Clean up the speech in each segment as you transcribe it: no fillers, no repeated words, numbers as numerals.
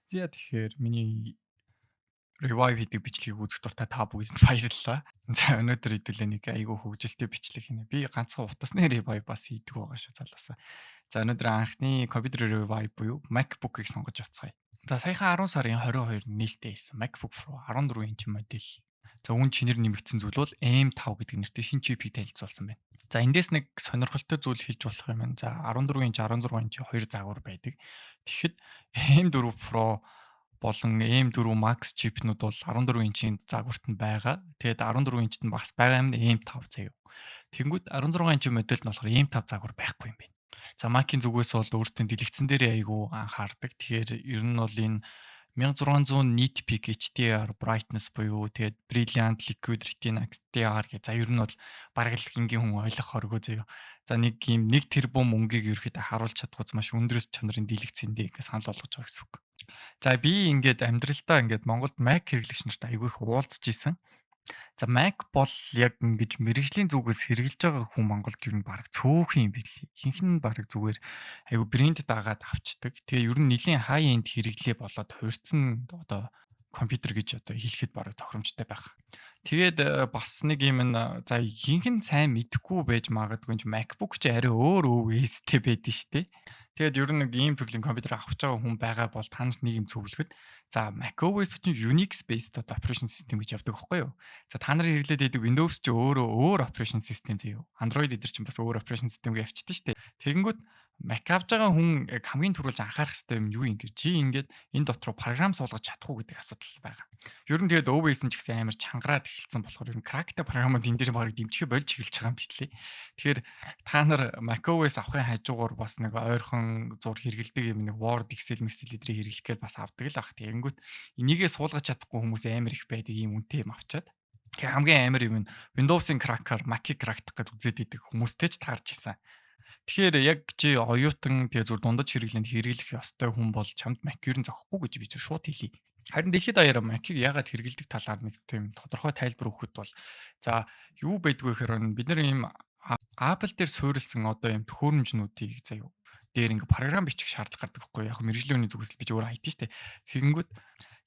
За тэгэхээр миний revive хийдэг бичлэгийг үзэх дуртай та бүгд баярлалаа. За өнөөдөр хэдүүлээ нэг айгүй хөвгөлтэй бичлэг хийнэ. Би ганцхан утасны revive бас хийдэг байгаа шүү залуусаа. За өнөөдөр анхны компьютер revive буюу MacBook-ыг сонгож авцгаая. За саяхан 10 сарын 22-нд нээлттэй хийсэн MacBook Pro 14 инч модель. За үүн чинээр нэмэгдсэн зүйл бол M5 гэдэг нэртэй шинэ чипийг танилцуулсан байна. За эндээс нэг сонирхолтой зүйл хэлж болох юм. За 14 инч, 16 инч хоёр загвар байдаг. Тэгэхэд M4 Pro болон M4 Max чипнүүд бол 14 инчийн загварт нь байгаа. Тэгээд 14 инчт нь бас байгаа юм M5 заяа. Тэнгүүд 16 инчийн модельд нь болохоор M5 загвар байхгүй юм байна. За Mac-ийн зүгээс бол өөртөө дэлгэцэн дээр айгүй анхаардаг. Тэгэхээр ер нь бол энэ 1600 nitpick HDR brightness буюу тэгээд brilliant liquid retina XDR гэх. За ер нь бол бараг л ингийн хүн ойлгох хоригоо заяа. За нэг юм 1 тэрбум мөнгийг ерөөхдөө харуулж чадхуйц маш өндрөөс чанарын дэлгэцэндээ ингээ санал болгож байгаа гэсэн үг. За би ингээд амьдралдаа ингээд Монголд Mac хэрэглэгч нартай айгүй их уулзж исэн. За Mac бол яг ингэж мэрэгжлийн зүгээс хэрэгжилж байгаа хүн Монголд ер нь бараг цөөхөн юм билий. Ихэнх нь бараг зүгээр айгүй брэнд дагаад авчдаг. Тэгээ ер нь нэлийн high end хэрэглээ болоод хуурцсан одоо компьютер гэж одоо хэлэхэд бараг тохиромжтой байх. Тэгээд бас нэг юм нь за ихэнх нь сайн мэдэхгүй байж магадгүй ч MacBook ч арай өөр өвөөстэй байдэн штэ. Тэгээд ер нь нэг ийм төрлийн компьютер авах гэж байгаа хүн байгаа бол та нарт нэг юм зөвлөхөд за macOS чинь Unix based одоо operation system гэж явдаг байхгүй юу? За та нарын хэрэглээд байдаг Windows ч өөрөө өөр operation system заяа. Android эдэр чинь бас өөр operation system-г явчихдаг шүү дээ. Тэгэнгүүт Mac авж байгаа хүн хамгийн түрүүлж анхаарах хэрэгтэй юм юу юм гээ. Чи ингээд энэ дотор програм суулгаж чадах уу гэдэг асуудал байгаа. Ер нь тэгээд OS нь ч гэсэн амар чангараад эхэлсэн болохоор ер нь crackтэй програмууд энэ дээр барыг дэмжихэ болж эхэлж байгаа юм билээ. Тэгэхээр та нар macOS авахын хажуугаар бас нэг ойрхон зур хэрэгэлдэг юм нэг Word, Excel, Excel эдрийг хэрэглэх гээд бас авдаг л ах. Тэгэнгүүт энийгээ суулгаж чадахгүй хүмүүс амар их байдаг ийм үнэтэй юм авчаад. Тэгээ хамгийн амар юм нь Windows-ын crack-аар Mac-ийг crack-дах гэж үзээд идэг хүмүүстэй ч таарч исэн. Тэгэхээр яг чи оюутан тэгээ зүр дундаж хэрэглэнд хэрэглэх ёстой хүн бол чамд Mac ер нь зохихгүй гэж би шууд хэлье. Харин дэлхийд даяараа Mac-ийг яагаад хэрэглэдэг талаар нэг тийм тодорхой тайлбар өгөхөд бол за юу байдгүй гэхээр бид нар ийм Apple дээр суурилсан одоо ийм төхөөрөмжнүүдийг заяа дээр ингээ програм бичих шаардлага гардаг хгүй яг мэрэгжлийн үний зүгээс л би өөр IT штэ. Тэгэнгүүт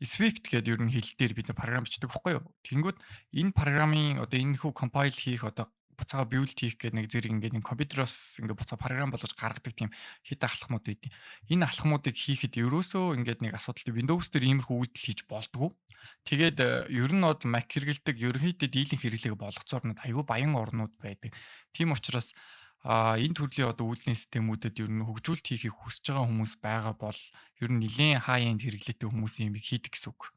Swift гэдэг ер нь хэл дээр бид програм бичдэг хгүй юу. Тэгэнгүүт энэ програмын одоо энэ хүү compile хийх одоо буцаага build хийх гэдэг нэг зэрэг ингээд компьютероос ингээд буцаа програм болгож гаргадаг тийм хэд ахлагмууд байдیں۔ Энэ ахлагмуудыг хийхэд ерөөсөө ингээд нэг асуудал Windows дээр иймэрхүү үйлдэл хийж болдгоо. Тэгээд ер нь бол Mac хэрэгэлдэг ерөнхийдөө дийлэнх хэрэглээг болгоцоор нь аюу баян орнууд байдаг. Тийм учраас энэ төрлийн одоо үйлдлийн системүүдэд ер нь хөгжүүлэлт хийхийг хүсэж байгаа хүмүүс байгаа бол ер нь нэлээд high end хэрэглээтэй хүмүүсийн юмыг хийдэг гэсэн үг.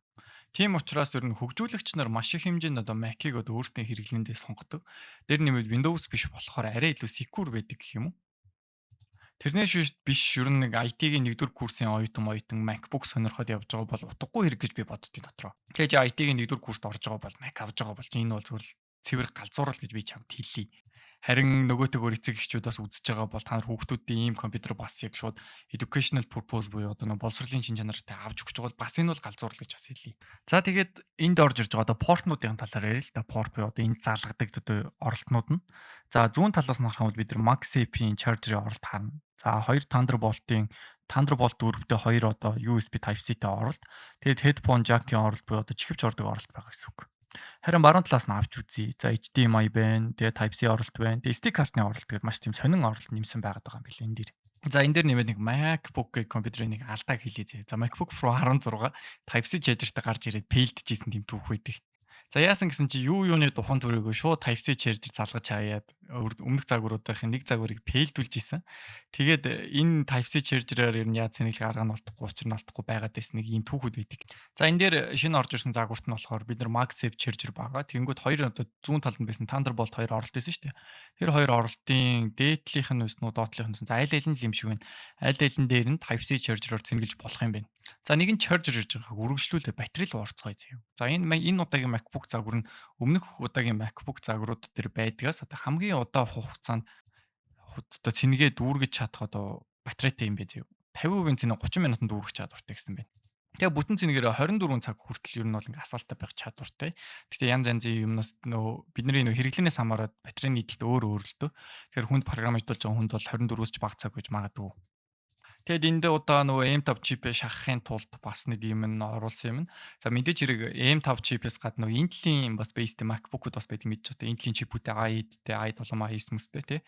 Тийм учраас ер нь хөгжүүлэгч нар маш их хэмжээнд одоо Mac-ийг одоо өөрсдийн хэрэглээндээ сонгодог. Тэр нэмээд Windows биш болохоор арай илүү secure байдаг гэх юм уу? Тэрнээс биш ер нь нэг IT-ийн 1-р курсын оюутан MacBook сонирхоод явж байгаа бол утгагүй хэрэг гэж би боддгийн дотроо. Тэгэхээр IT-ийн 1-р курст орж байгаа бол Mac авж байгаа бол энэ бол зөвхөн цэвэр галзуурал гэж би чамд хэлье. Харин нөгөөтэйгөр эцэг эхчүүд бас үзэж байгаа бол та нар хүүхдүүдийн ийм компьютер бас яг шууд educational purpose буюу одоо нэг боловсролын шин чанартай авч өгч байгаа бол бас энэ бол галзуурал гэж бас хэлье. За тэгээд энд орж ирж байгаа одоо портнуудын талаар ярил л да. Порт буюу одоо энд заалгадаг одоо оролтнууд нь. За зүүн талаас нь харахад бид нар MagSafe-ийн charger-ийн оролт харна. За хоёр Thunderbolt 4-тэй хоёр одоо USB Type-C-тэй оролт. Тэгээд headphone jack-ийн оролт буюу одоо чихвч ордог оролт байгаа гэсэн үг. Харин баруун талаас нь авч үзье. За HDMI байна. Тэгээ Type-C оролт байна. Тэгээ SD картны оролт гэдэг маш тийм сонин оролт нэмсэн байгаад байгаа юм билээ энэ дэр. За энэ дэр нэмээд нэг MacBook гэх компьютерын нэг алдааг хэлье зэ. За MacBook Pro 16 Type-C chargerтай гарч ирээд фейлдчихсэн тийм түүх байдаг. За яасан гэсэн чи юуны духан төрөөгөө шууд Type-C charger залгаж хаяад өмнөх загваруудын нэг загварыг фейлдүүлж исэн. Тэгээд энэ Type-C charger-аар ер нь яаж сэнэглэх арга нь олдохгүй учир нь олдохгүй байгаад байсан нэг ийм түүхүүд байдаг. За энэ дээр шинэ орж ирсэн загварт нь болохоор бид нар MagSafe charger байгаа. Тэгэнгүүт хоёр одоо зүүн талд нь байсан Thunderbolt 2 оролт байсан шүү дээ. Тэр хоёр оролтын дээдлийнх нь нүснүү доотлийнх нь за аль аль нь л юм шиг байна. Аль аль нь дээр нь Type-C charger-оор цэнгэлж болох юм байна. За нэг нь charger гэж байгаа үргэлжлүүлээ батарей руу орцгоё заяа. За энэ удаагийн MacBook загвар нь өмнөх удаагийн MacBook загварууд дээр байдгаас одоо хамгийн удаан хугацаанд одоо цэнгээ дүүргэж чадах одоо батарейтай юм бэ заяа. 50% цэнэ 30 минутанд дүүргэх чадвартай гэсэн байна. Тэгээ бүтэн цэнэгээр 24 цаг хүртэл ер нь бол ингээ асаалтаа байх чадвартай. Гэхдээ янз янзын юмнаас бидний хэрэглэнээс хамаарат батарейны нийтлэлт өөр өөр л дөө. Тэгэхээр хүнд програмжуулж байгаа хүнд бол 24-өөс ч бага цаг гэж магадгүй. Тэгэд энд удаа нөгөө M5 чипээ шахахын тулд бас нэг юм н оруулсан юм. За мэдээж хэрэг M5 чипээс гадна нөгөө Intel-ийн бас based MacBook-уд бас байдаг мэдээж одоо Intel-ийн чипүүдтэй i7-тэй i7 9-тэй тий.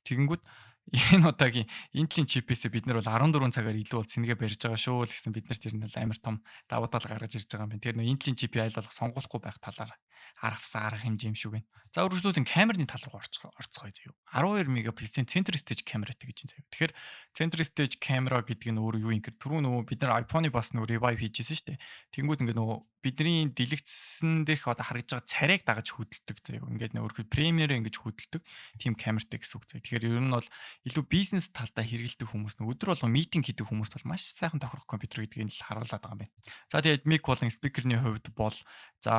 Тэгэнгүүт энэ удаагийн Intel-ийн чипээсээ бид нар бол 14 цагаар илүү бол цэнэгээ барьж байгаа шүү л гэсэн бид нарт ер нь бол амар том давуу тал гаргаж ирж байгаа юм байна. Тэгэхээр нөгөө Intel-ийн чипийг айл болох сонгуулахгүй байх талаар авсан арга хэмжээ юм шиг байна. За үргэлжлүүлэн камерны тал руу орцгоё заяа. 12 мегапикселийн center stage камератай гэж байна заяа. Тэгэхээр center stage camera гэдэг нь өөрөө юу юм гэхээр түрүү нөгөө бид нар iPhone-ы бас нөгөө revive хийжсэн шүү дээ. Тэнгүүд ингээд нөгөө бидний дэлгэцсэн дэх одоо харагдж байгаа царайг дагаж хөдөлдөг заяа. Ингээд нөгөө Premiere ингэж хөдөлдөг тийм камертай гэсэн үг заяа. Тэгэхээр ер нь бол илүү бизнес талдаа хэрэгэлдэг хүмүүс нөгөө өдөр болгон митинг хийдэг хүмүүст бол маш сайхан тохирох компьютер гэдгийг л харуулдаг байгаа юм байна. За тэгээд mic болон speaker-ны хувьд бол за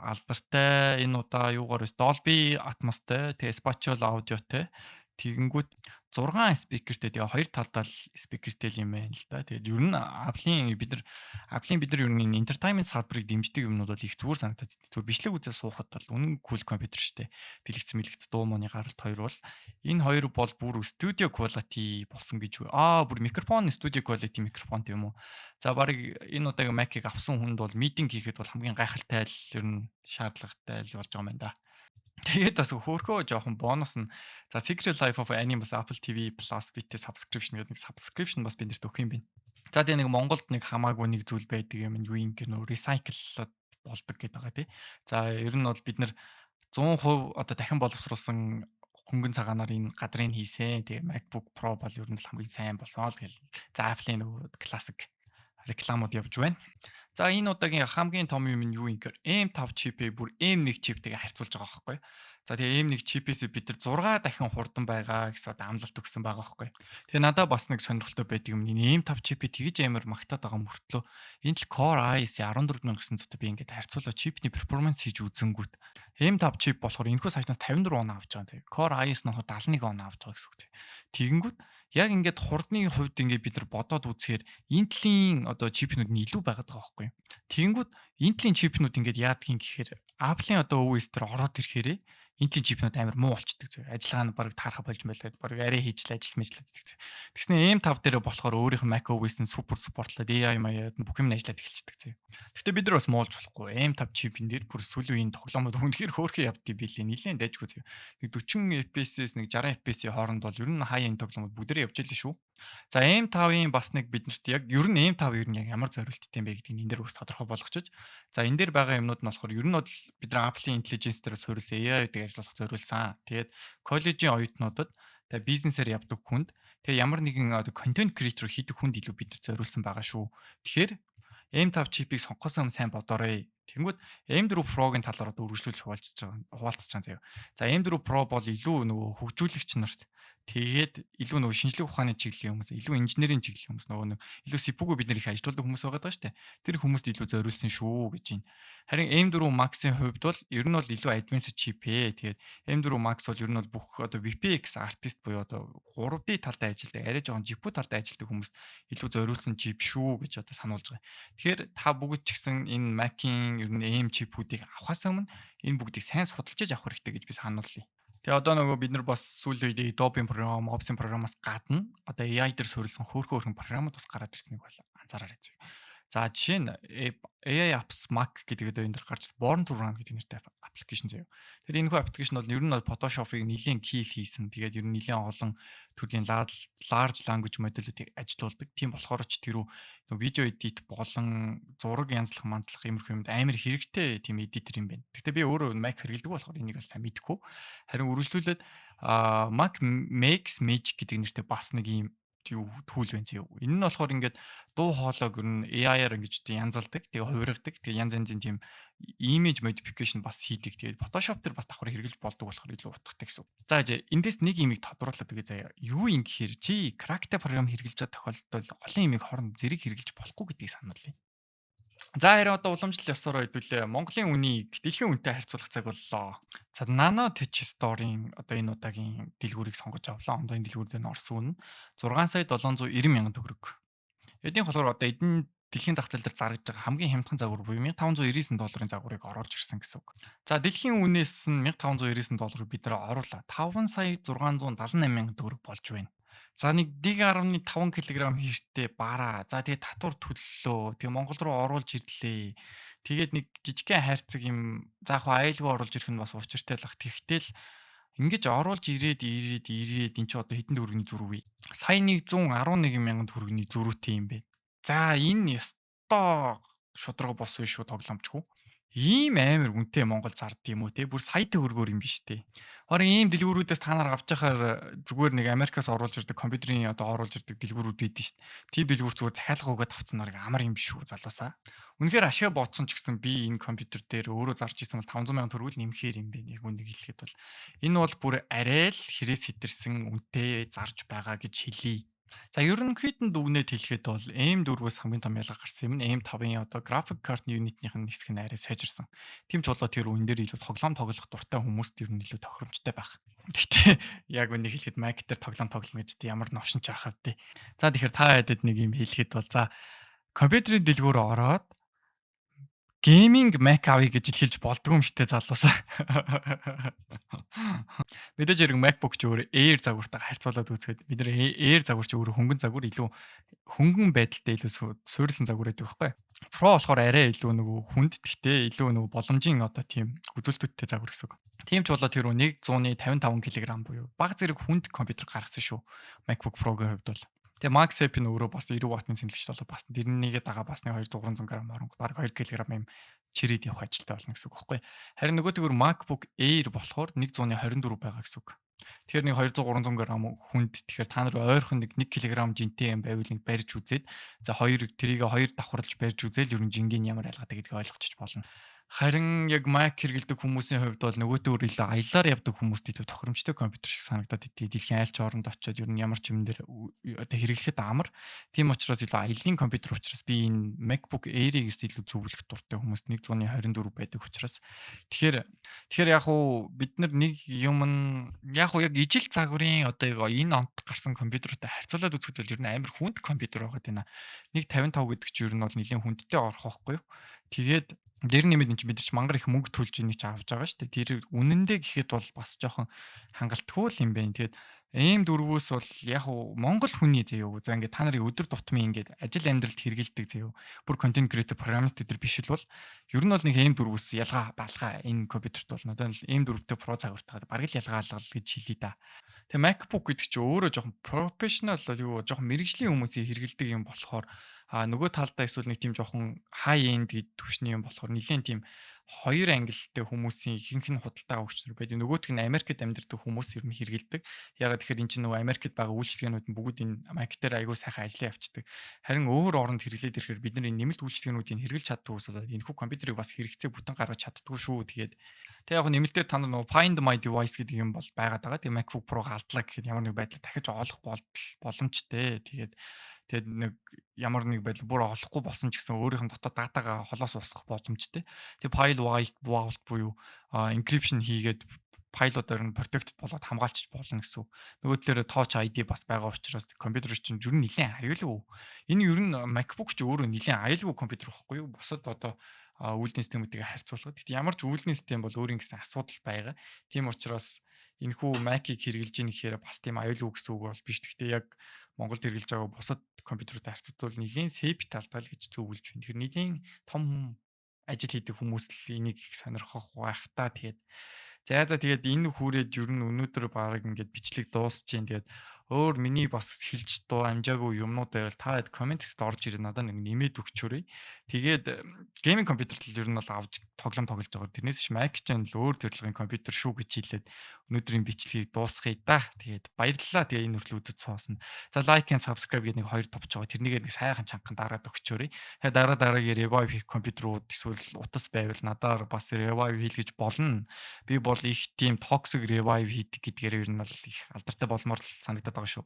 алдартай энэ удаа юугаар вэ? Dolby Atmos-тэй, тэгээ Spatial Audio-тэй тэгэнгүүт 6 спикертэй тэгээ хоёр талдаа л спикертэй юм байна л да. Тэгээд ер нь Apple-ийн ер нь entertainment салбарыг дэмждэг юмнууд бол их зүгээр санагдаад байна. Зүгээр бичлэг үзээ суухад бол үнэн cool компьютер штэ. Дэлгэц мэлгэц дуу мууны гаралт хоёр бол энэ хоёр бол бүр studio quality болсон гэж үү. Бүр микрофон studio quality микрофон тийм үү. За барыг энэ удаагийн Mac-ыг авсан хүнд бол митинг хийхэд бол хамгийн гайхалтай л ер нь шаардлагатай л болж байгаа юм байна да. Тэгээд бас хөөхөө жоохон бонус нь за Secret Life of Annie бас Apple TV Plus битээ subscription гэдэг нэг subscription бас бид нарт өгөх юм байна. За тэгээ нэг Монголд нэг хамаагүй нэг зүйл байдаг юм юу юм гэх нөө recycle болдог гэдэг байгаа тий. За ер нь бол бид нар 100% одоо дахин боловсруулсан хөнгөн цагаанаар энэ гадрыг хийсэн. Тэгээ MacBook Pro бол ер нь л хамгийн сайн болсон л гэл. За Apple-ийн нөгөө классик рекламууд явж байна. За энэ удаагийн хамгийн том юм нь юу юм гэхээр M5 чипээ бүр M1 чиптэйгээ харьцуулж байгаа байхгүй. За тэгээ M1 чипээс бид нар 6 дахин хурдан байгаа гэсэн одоо амлалт өгсөн байгаа байхгүй. Тэгээ надад бас нэг сонирхолтой байдаг юм. Энэ M5 чипээ тэгж амар магтаад байгаа мөртлөө Intel Core i14900-тай би ингээд харьцуулаад чипний перформанс хийж үзэнгүүт M5 чип болохоор энэхүү сайтнаас 54 оноо авч байгаа. Тэгээ Core i9 нь 71 оноо авч байгаа гэсэн үг. Тэгэнгүүт яг ингээд хурдны хувьд ингээд бид нар бодоод үзэхээр Intel-ийн одоо чипнүүд нь илүү байгаад байгаа байхгүй. Тэгэнгүүт Intel-ийн чипнүүд ингээд яадаг юм гэхээр Apple-ийн одоо OS дээр ороод ирэхээрээ Intel-ийн чипнүүд амар муу болчдөг зүгээр. Ажиллагаа нь баг таарах болж байлаа. Баг арай хийжлээ ажил мэжлээд гэдэг. Тэгснэ M5 дээр болохоор өөрийнх нь Mac OS нь супер supporтлаад AI маяад бүх юм нь ажиллаад эхэлчихдэг зэ. Гэхдээ бид нар бас муулж болохгүй. M5 чипэн дээр бүр сүүлийн үеийн тоглоомод үнэхээр хөөрхөн явдгий билээ. Нилээн дайжгүй зэ. Нэг 40 FPS-с нэг 60 FPS-ийн хооронд бол ер нь high-end тоглоомод бүгдээрээ явж байлаа шүү. За M5-ын бас нэг биднэрт яг ер нь M5 ер нь яг ямар зорилттой юм бэ гэдгийг энэ дээр бас тодорхой болгочих. За энэ дээр байгаа юмнууд нь болохоор ер нь бол бид нар Apple-ийн intelligence дээр суурилсан AI-г ажиллах зориулсан. Тэгээд коллежийн оюутнуудад тэгээ бизнесээр явдаг хүнд тэгээ ямар нэгэн одоо контент креатор хийдэг хүнд илүү бид нар зориулсан байгаа шүү. Тэгэхээр M5 чипийг сонгохоос өмнө сайн бодоорой. Тэнгүүд M4 Pro-гийн талаар одоо үргэлжлүүлж хуваалцаж байгаа заяа. За M4 Pro бол илүү нөгөө хөгжүүлэгч нарт тэгээд илүү нөгөө шинжлэх ухааны чиглэлийн хүмүүс, илүү инженерийн чиглэлийн хүмүүс нөгөө илүү сипүүгөө бид нар их ажилтуулдаг хүмүүс байгаа даа штэ. Тэр хүмүүст илүү зориулсан шүү гэж байна. Харин M4 Max-ийн хувьд бол ер нь бол илүү advanced chip ээ. Тэгээд M4 Max бол ер нь бол бүх одоо VPX artist буюу одоо 3D талдаа ажилтдаг, арай жоохон GPU талдаа ажилтдаг хүмүүс илүү зориулсан chip шүү гэж одоо сануулж байгаа. Тэгэхээр та бүгд ч гэсэн энэ Mac-ийн ер нь AM чипүүдийг авахаас өмнө энэ бүгдийг сайн судалж авах хэрэгтэй гэж би сануулъя. Тэгээ одоо нөгөө бид нар бас сүүлийн үед Adobe програм, Office програмаас гадна одоо AI дээр суурилсан хөөрхөн програмууд бас гараад ирснийг бол анзаараарай. За жишээ нь AI Apps Mac гэдэг одоо энэ дэр гарч Born to Run гэдэг нэртэй аппликейшн заяа. Тэр энэхүү аппликейшн бол ер нь Photoshop-ыг нэлийн kill хийсэн. Тэгээд ер нь нэлийн олон төрлийн large language modelүүдийг ажилуулдаг. Тийм болохоор ч тэрүү видео edit болон зураг янзлах, манзлах иймэрхүү юмд амар хэрэгтэй тийм editor юм байна. Гэхдээ би өөрөө Mac хэрэглэдэг болохоор энийг л сайн мэдэхгүй. Харин үргэлжлүүлээд Mac Makes Magic гэдэг нэртэй бас нэг ийм түүл байна зөө. Энэ нь болохоор ингээд дуу хоолойг ер нь AI-аар ингэж янзалдаг, тэгээ хувиргадаг, тэгээ янз янзын тийм image modification бас хийдэг. Тэгээд Photoshop дээр бас давхар хэрэгжилж болдог болохоор илүү утгатай гэсэн. За эндээс нэг имийг тодруулаад өгье заяа. Юу юм гэхээр чи crackтэй програм хэрэгжилж байгаа тохиолдолд олон имийг хооронд зэрэг хэрэгжилж болохгүй гэдгийг сануулъя. За харин одоо уламжлал ёсоор хэдүүлээ. Монголын үнийг дэлхийн үнэтэй харьцуулах цаг боллоо. За Nano Tech Store-ийн одоо энэ удаагийн дэлгүүрийг сонгож авлаа. Ондоо энэ дэлгүүр дээр орсон үн 6,790,000 төгрөг. Эдийн болохоор одоо эдийн дэлхийн зах зээл дээр зарагдж байгаа хамгийн хямдхан загвар буюу $1599 загварыг оруулж ирсэн гэсэн үг. За дэлхийн үнээс нь $1599 бид нар оруулаад 5,678,000 төгрөг болж байна. За нэг 1.5 кг хийртэй бараа. За тэгээд татвар төллөө. Тэгээ Монгол руу оруулж ирлээ. Тэгээд нэг жижигхэн хайрцаг юм за яг аюулгүй оруулж ирэх нь бас учиртай л ах. Тэгтэл ингэж оруулж ирээд эн чинь одоо хэдэн төгрөгийн зураг вэ? Сая нэг 111,000 төгрөгийн зөрүүтэй юм бэ. За энэ ёстой шударга бос биш шүү тоглоомчгүй. Ийм амар үнэтэй Монгол зард юм уу те бүр сая төгрөгөөр юм биш те. Харин ийм дэлгүүрүүдээс та нар авч яхаар зүгээр нэг Америкаас оруулж ирдэг компьютерийн одоо оруулж ирдэг дэлгүүрүүд байдэн шүү дээ. Тийм дэлгүүр зүгээр захиалга өгөөд авцсан нарыг амар юм биш үү залуусаа. Үнэхээр ашиг бодсон ч гэсэн би энэ компьютер дээр өөрөө зарж ирсэн бол 500,000 төгрөг л нэмэхээр юм бэ нэг үнийг хэлэхэд бол энэ бол бүр арай л хэрэгс хэтэрсэн үнэтэй зарж байгаа гэж хэлье. За ерөнхийдөө дүгнэлт хэлэхэд бол M4-өөс хамгийн том ялгаа гарсан юм нь M5-ын одоо график картны юнитнийх нь нисэх нь арай сайжирсан. Тийм ч болоо тэр үн дээр илүү тоглоом тоглох дуртай хүмүүст ер нь илүү тохиромжтой байх. Гэхдээ яг үнийг хэлэхэд Mac дээр тоглоом тоглоно гэж ямар новшин ч ахав тий. За тэгэхээр та хэдэд нэг юм хэлэхэд бол за компьютерийн дэлгүүр ороод гейминг Mac авъя гэж хэлж болдгүй юм штэ залуусаа. Мэдээж хэрэг MacBook ч өөр Air загвартайгаа харьцуулаад үзэхэд бид нэр Air загвар ч өөр хөнгөн загвар илүү хөнгөн байдалтай илүү суурилсан загвар байдаг байхгүй. Pro болохоор арай илүү нөгөө хүнд гэхдээ илүү нөгөө боломжийн одоо тийм үзүүлэлтүүдтэй загвар гэсэн үг. Тийм ч болоо тэр 100-ны 55 кг буюу бага зэрэг хүнд компьютер гаргасан шүү. MacBook Pro-гийн хувьд бол. Тэгээ MagSafe нь өөрөө бас 90 ваттны сэнгэлэгч болоо бас тэрнийгээ дагаа бас 200-300 г орон баг 2 кг юм чирээд явах ажилтай болно гэсэн үг байхгүй. Харин нөгөө төгөр MacBook Air болохоор 124 байгаа гэсэн үг. Тэгэхээр нэг 200-300 г хүнд тэгэхээр та нар ойрхон нэг 1 кг жинтэй юм байвал нэг барьж үзээд за тэрийг 2 давхарлаж барьж үзээл ер нь жингийн ямар ялгаатай гэдгийг ойлгочих болно. Харин яг Mac хэрэглэдэг хүмүүсийн хувьд бол нөгөөтөө илүү аяллаар явдаг хүмүүст илүү тохиромжтой компьютер шиг санагдаад идэв. Дэлхийн аль ч оронд очиод ер нь ямар ч юм дээр одоо хэрэглэхэд амар. Тийм учраас илүү аяллаа компьютер учраас би энэ MacBook Air-ийг илүү зөвлөх дуртай хүмүүст 124 байдаг учраас тэгэхээр яг уу бид нар нэг юм нь яг уу яг ижил загварын одоо энэ онт гарсан компьютертэй харьцуулаад үзэхэд бол ер нь амар хүнд компьютер байгаа даа. 155 гэдэг чинь ер нь бол нэлийн хүндтэй орох байхгүй юу. Тэгээд дээр нэмээд энэ чинь бид нар ч мангар их мөнгө төлж энийг ч авч байгаа шүү дээ. Тэр үнэндээ гэхэд бол бас жоохон хангалтгүй л юм байна. Тэгээд M4-өөс бол яг уу Монгол хүний заяа. За ингээд та нарын өдөр тутмын ингээд ажил амьдралд хэрэгэлдэг заяа. Бүр content creator программист дээр биш л бол ер нь бол нэг M4-өөс ялгаа балгаа энэ компьютерт бол надад л M4-тэй Pro цагууртайгаар бараг л ялгаа алгал гэж хэлье да. Тэгээ MacBook гэдэг чинь өөрөө жоохон professional юу жоохон мэрэгжлийн хүмүүсийн хэрэгэлдэг юм болохоор нөгөө талдаа эсвэл нэг тийм жоохон high end гэдэг түвшний юм болохоор нэлээд тийм хоёр ангилалтай хүмүүсийн ихэнх нь худалдаа авагч нар байдаг. Нөгөөх нь Америкт амьдардаг хүмүүс ер нь хэрэгэлдэг. Ягаад тэгэхээр эн чинь нөгөө Америкт байгаа үйлчлэгээнүүд нь бүгд энэ Mac дээр аягүй сайхан ажиллаа явцдаг. Харин өөр оронд хэрэглээд ирэхээр бид нар энэ нэмэлт үйлчлэгээнүүдийг хэрэглэж чаддгүй болоод энэхүү компьютерыг бас хэрэгцээ бүтэн гаргаж чаддгүй шүү. Тэгээд яг нэмэлтээр та нөгөө Find My Device гэдэг юм бол байгаад байгаа. Тэгээд MacBook Pro галдлаа гэхэд ямар нэг байдлаар дахиж олох боломжтой. Тэгээд нэг ямар нэг байдал бүр олохгүй болсон ч гэсэн өөрийнх нь дотоод датагаа холоос устгах боломжтой. Тэгээ file vault буюу encryption хийгээд файлуудаар нь protected болоод хамгаалчих болно гэсэн үг. Нөгөө талаараа Touch ID бас байгаа учраас компьютер чинь ер нь нэлээд аюулгүй. Энэ ер нь MacBook ч өөрөө нэлээд аюулгүй компьютер байхгүй юу? Бусад одоо үйлдвэрлэлийн системүүдийг харьцуулахад. Гэхдээ ямар ч үйлдвэрлэлийн систем бол өөрийн гэсэн асуудал байгаа. Тийм учраас энэхүү Mac-ийг хэрэгжилж ийн гэхээр бас тийм аюулгүй гэсэн үг бол биш. Гэхдээ яг Монголд хэрэгжилж байгаа бусад компьютертэй харьцуулбал нэлийн safe талтай л гэж зөвлөж байна. Тэгэхээр нэлийн том ажил хийдэг хүмүүс л энийг их сонирхох байх та. Тэгээд энэ хүрээд ер нь өнөөдөр баг ингээд бичлэг дуусч जैन. Тэгээд өөр миний бас хэлж дуу амжаагүй юмнууд байвал та хэд комент хэсэгт орж ирээ надад нэг нэмээд өгчөөрэй. Тэгээд гейминг компьютер л ер нь бол авч тоглож байгаа. Тэрнээс ч Mac ч л өөр төрлийн компьютер шүү гэж хэлээд өнөөдрийн бичлэгийг дуусгая да. Тэгээд баярлалаа. Тэгээ энэ хүртэл үзэж суусан. За like and subscribe гэдэг нэг хоёр товч байгаа. Тэрнийг нэг сайхан чангахан дараад өгчөөрэй. Тэгээд дараагийн revive хийх компьютерууд эсвэл утас байвал надаар бас revive хийлгэж болно. Би бол их тийм toxic revive хийдэг гэдгээр ер нь бол их алдартай болмоор л санагдаад байгаа шүү.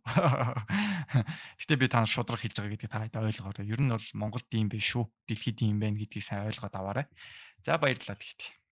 Гэтэ би та нар шудраг хэлж байгаа гэдгийг та хэд ойлгоорой. Ер нь бол Монголд ийм байх шүү. Дэлхийд ийм байна гэдгийг сайн ойлгоод аваарай. За баярлалаа тэгт.